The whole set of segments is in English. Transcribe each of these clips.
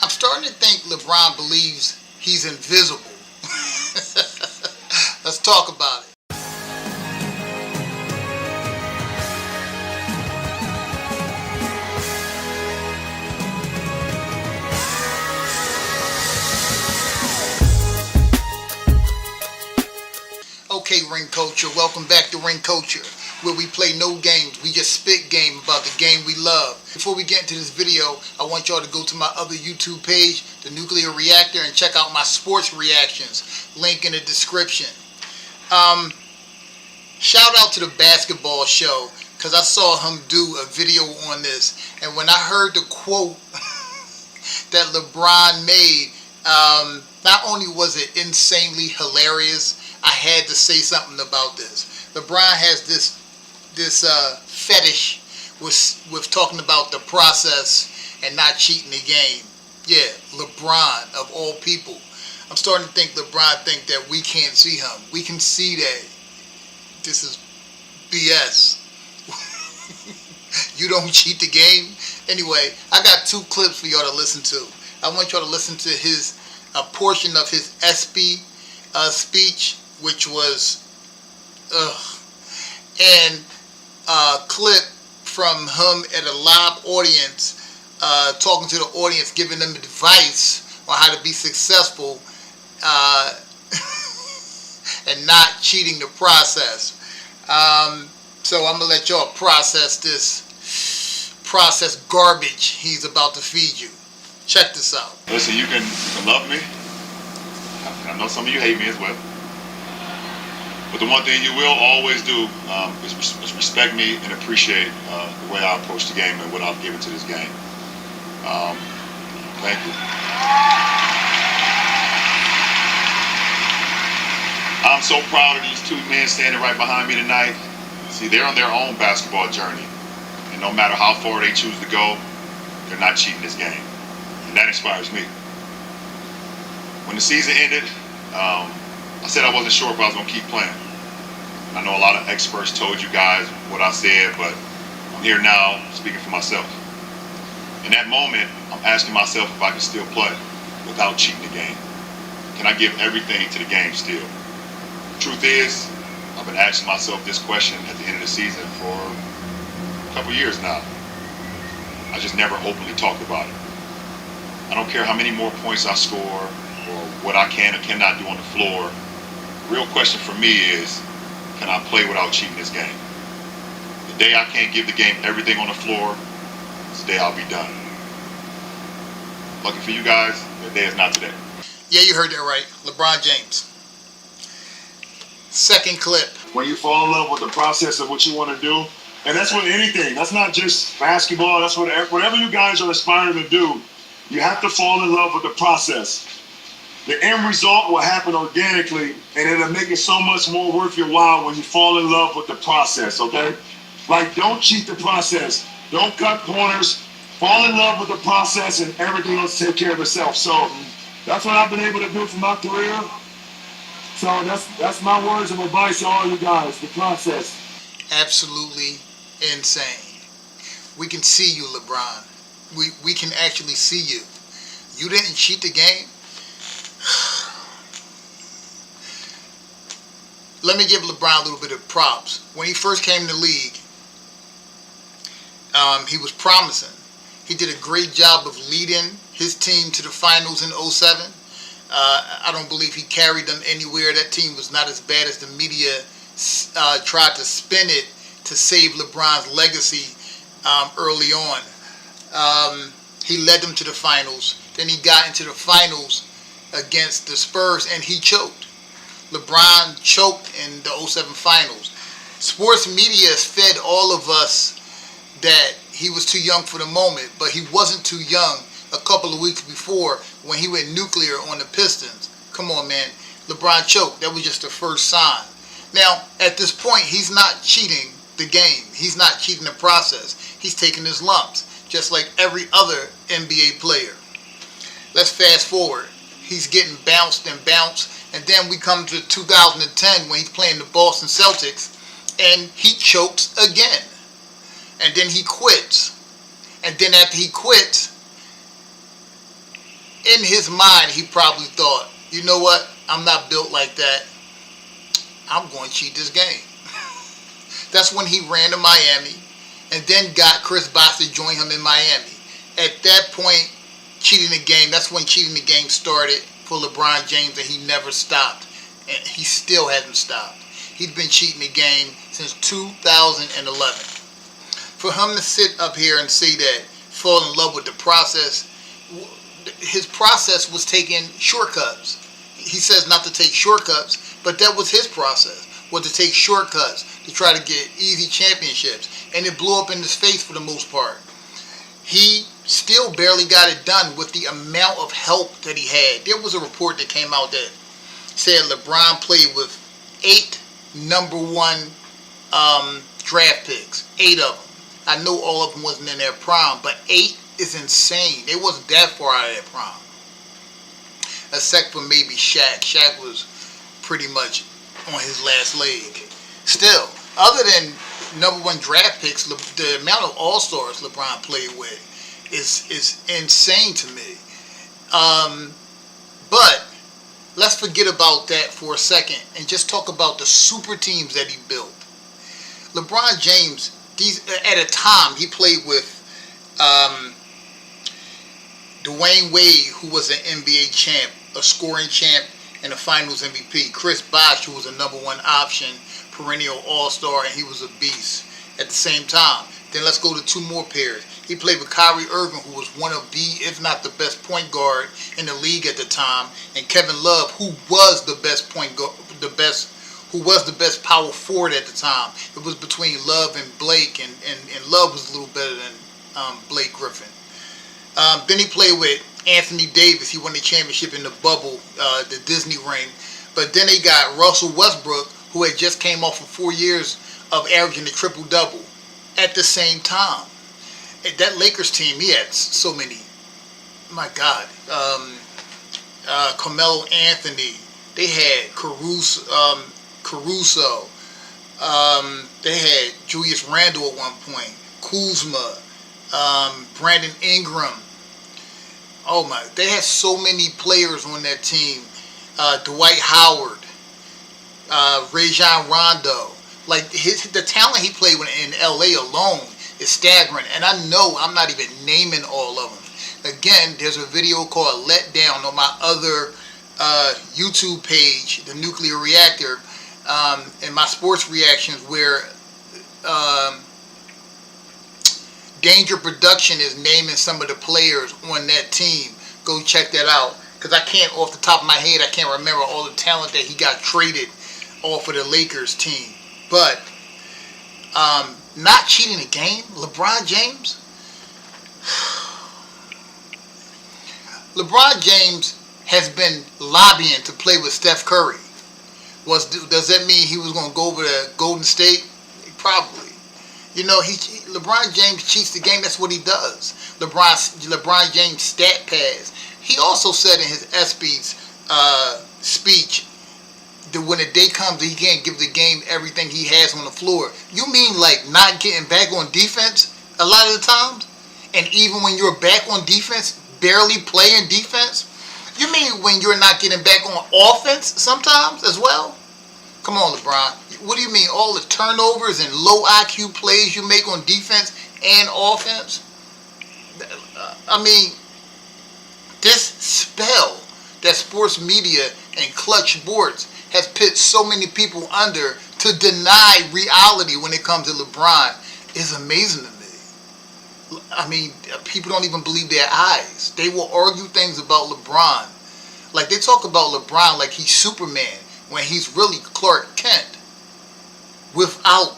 I'm starting to think LeBron believes he's invisible. Let's talk about it. Okay, Ring Culture, welcome back to Ring Culture, where we play no games, we just spit game about the game we love. Before we get into this video, I want y'all to go to my other YouTube page, The Nuclear Reactor, and check out my sports reactions, link in the description. Shout out to the basketball show, because I saw him do a video on this, and when I heard the quote that LeBron made, not only was it insanely hilarious, I had to say something about this. LeBron has this fetish with talking about the process and not cheating the game. Yeah, LeBron of all people. I'm starting to think LeBron think that we can't see him. We can see that this is BS. You don't cheat the game. Anyway, I got two clips for y'all to listen to. I want y'all to listen to a portion of his SB speech, which was and a clip from him at a live audience, talking to the audience, giving them advice on how to be successful and not cheating the process. So I'm gonna let y'all process this garbage he's about to feed you. Check this out. Listen, you can love me. I know some of you hate me as well. But the one thing you will always do is respect me and appreciate the way I approach the game and what I've given to this game. Thank you. I'm so proud of these two men standing right behind me tonight. See, they're on their own basketball journey. And no matter how far they choose to go, they're not cheating this game. And that inspires me. When the season ended, I said I wasn't sure if I was going to keep playing. I know a lot of experts told you guys what I said, but I'm here now speaking for myself. In that moment, I'm asking myself if I can still play without cheating the game. Can I give everything to the game still? The truth is, I've been asking myself this question at the end of the season for a couple years now. I just never openly talked about it. I don't care how many more points I score or what I can or cannot do on the floor. The real question for me is, can I play without cheating this game? The day I can't give the game everything on the floor, it's the day I'll be done. Lucky for you guys, the day is not today. Yeah, you heard that right. LeBron James. Second clip. When you fall in love with the process of what you want to do, and that's with anything. That's not just basketball. That's whatever you guys are aspiring to do. You have to fall in love with the process. The end result will happen organically, and it'll make it so much more worth your while when you fall in love with the process, okay? Like, don't cheat the process. Don't cut corners. Fall in love with the process, and everything else take care of itself. So that's what I've been able to do for my career. So that's my words of advice to all you guys, the process. Absolutely insane. We can see you, LeBron. We can actually see you. You didn't cheat the game. Let me give LeBron a little bit of props. When he first came to the league, he was promising. He did a great job of leading his team to the finals in 2007. I don't believe he carried them anywhere. That team was not as bad as the media tried to spin it to save LeBron's legacy early on. He led them to the finals. Then he got into the finals against the Spurs and he choked. LeBron choked in the 2007 finals. Sports media has fed all of us that he was too young for the moment, but he wasn't too young a couple of weeks before when he went nuclear on the Pistons. Come on, man. LeBron choked. That was just the first sign. Now, at this point, he's not cheating the game. He's not cheating the process. He's taking his lumps, just like every other NBA player. Let's fast forward. He's getting bounced and bounced, and then we come to 2010 when he's playing the Boston Celtics, and he chokes again. And then he quits. And then after he quits, in his mind, he probably thought, you know what? I'm not built like that. I'm going to cheat this game. That's when he ran to Miami and then got Chris Bosh to join him in Miami. At that point, cheating the game, that's when cheating the game started for LeBron James, and he never stopped. And he still hasn't stopped. He's been cheating the game since 2011. For him to sit up here and say that, fall in love with the process, his process was taking shortcuts. He says not to take shortcuts, but that was his process, was to take shortcuts to try to get easy championships. And it blew up in his face for the most part. He still barely got it done with the amount of help that he had. There was a report that came out that said LeBron played with 8 number 1 draft picks. 8 of them. I know all of them wasn't in their prime, but 8 is insane. They wasn't that far out of their prime. Except for maybe Shaq. Shaq was pretty much on his last leg. Still, other than number 1 draft picks, the amount of all-stars LeBron played with is insane to me. But let's forget about that for a second and just talk about the super teams that he built. LeBron James, at a time, he played with Dwayne Wade, who was an NBA champ, a scoring champ, and a Finals MVP. Chris Bosh, who was a number 1 option, perennial all-star, and he was a beast at the same time. Then let's go to 2 more pairs. He played with Kyrie Irving, who was one of the, if not the best point guard in the league at the time, and Kevin Love, who was the best point guard, who was the best power forward at the time. It was between Love and Blake, and Love was a little better than Blake Griffin. Then he played with Anthony Davis. He won the championship in the bubble, the Disney ring. But then they got Russell Westbrook, who had just came off of 4 years of averaging the triple-double at the same time. That Lakers team, he had so many. My God. Carmelo Anthony. They had Caruso. They had Julius Randle at one point. Kuzma. Brandon Ingram. Oh my. They had so many players on that team. Dwight Howard. Rajon Rondo. Like the talent he played with in LA alone is staggering, and I know I'm not even naming all of them. Again, there's a video called Let Down on my other YouTube page, The Nuclear Reactor, and my sports reactions, where Danger Production is naming some of the players on that team. Go check that out, because I can't, off the top of my head, I can't remember all the talent that he got traded off of the Lakers team. But not cheating the game, LeBron James. LeBron James has been lobbying to play with Steph Curry. Does that mean he was going to go over to Golden State? Probably. You know, LeBron James cheats the game. That's what he does. LeBron James stat pads. He also said in his ESPYs speech that when the day comes, he can't give the game everything he has on the floor. You mean like not getting back on defense a lot of the times? And even when you're back on defense, barely playing defense? You mean when you're not getting back on offense sometimes as well? Come on, LeBron. What do you mean? All the turnovers and low IQ plays you make on defense and offense? I mean, this spell that sports media and clutch sports has put so many people under to deny reality when it comes to LeBron is amazing to me. I mean, people don't even believe their eyes. They will argue things about LeBron. Like, they talk about LeBron like he's Superman when he's really Clark Kent without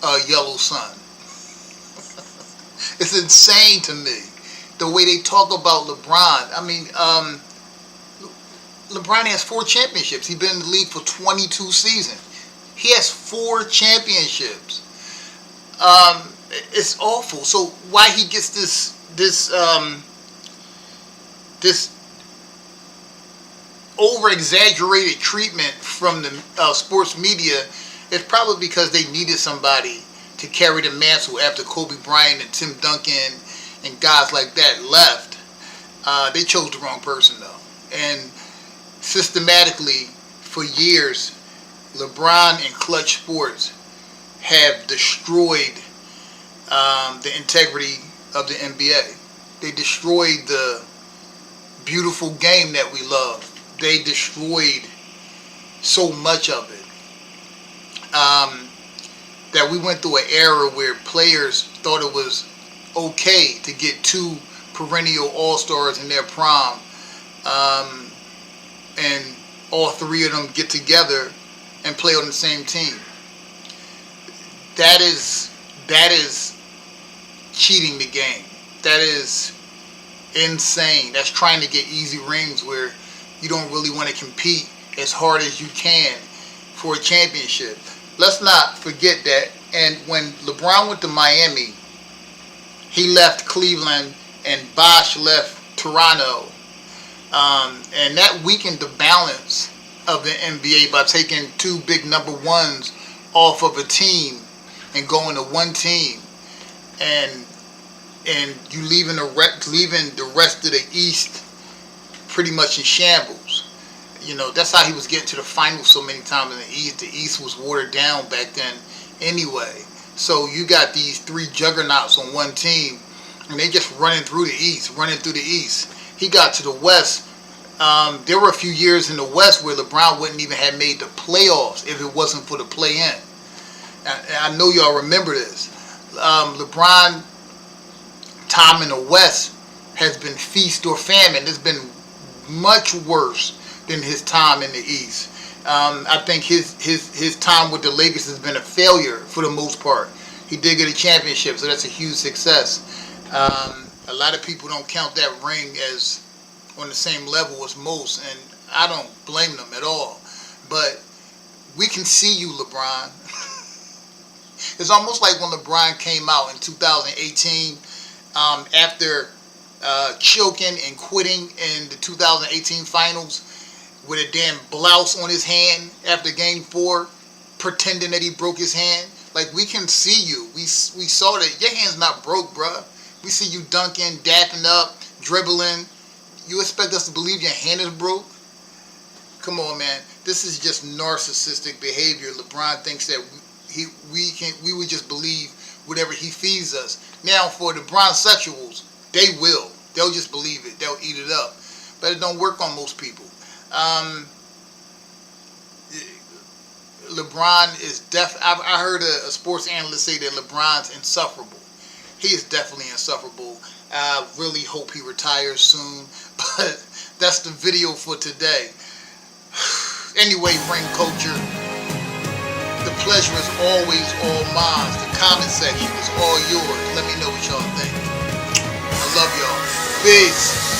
a yellow sun. It's insane to me, the way they talk about LeBron. I mean, LeBron has 4 championships. He's been in the league for 22 seasons. He has 4 championships. It's awful. So why he gets this over-exaggerated treatment from the sports media is probably because they needed somebody to carry the mantle after Kobe Bryant and Tim Duncan and guys like that left. They chose the wrong person though, and systematically for years, LeBron and Clutch Sports have destroyed the integrity of the NBA. They destroyed the beautiful game that we love. They destroyed so much of it that we went through an era where players thought it was okay to get two perennial all-stars in their prime, and all three of them get together and play on the same team. That is cheating the game. That is insane. That's trying to get easy rings where you don't really want to compete as hard as you can for a championship. Let's not forget that. And when LeBron went to Miami, he left Cleveland and Bosh left Toronto. And that weakened the balance of the NBA by taking two big number ones off of a team and going to one team, and you leaving the rest of the East pretty much in shambles. You know, that's how he was getting to the finals so many times in the East. The East was watered down back then anyway. So you got these three juggernauts on one team, and they just running through the East. He got to the West. There were a few years in the West where LeBron wouldn't even have made the playoffs if it wasn't for the play-in. I know y'all remember this. LeBron time in the West has been feast or famine. It's been much worse than his time in the East. I think his time with the Lakers has been a failure for the most part. He did get a championship, so that's a huge success. A lot of people don't count that ring as on the same level as most, and I don't blame them at all. But we can see you, LeBron. It's almost like when LeBron came out in 2018 after choking and quitting in the 2018 finals with a damn blouse on his hand after game 4, pretending that he broke his hand. Like, we can see you. We saw that your hand's not broke, bruh. We see you dunking, dapping up, dribbling. You expect us to believe your hand is broke? Come on, man. This is just narcissistic behavior. LeBron thinks that we would just believe whatever he feeds us. Now, for the Bronsexuals, they will. They'll just believe it. They'll eat it up. But it don't work on most people. LeBron is I heard a sports analyst say that LeBron's insufferable. He is definitely insufferable. I really hope he retires soon. But that's the video for today. Anyway, ring culture, the pleasure is always all mine. The comment section is all yours. Let me know what y'all think. I love y'all. Peace.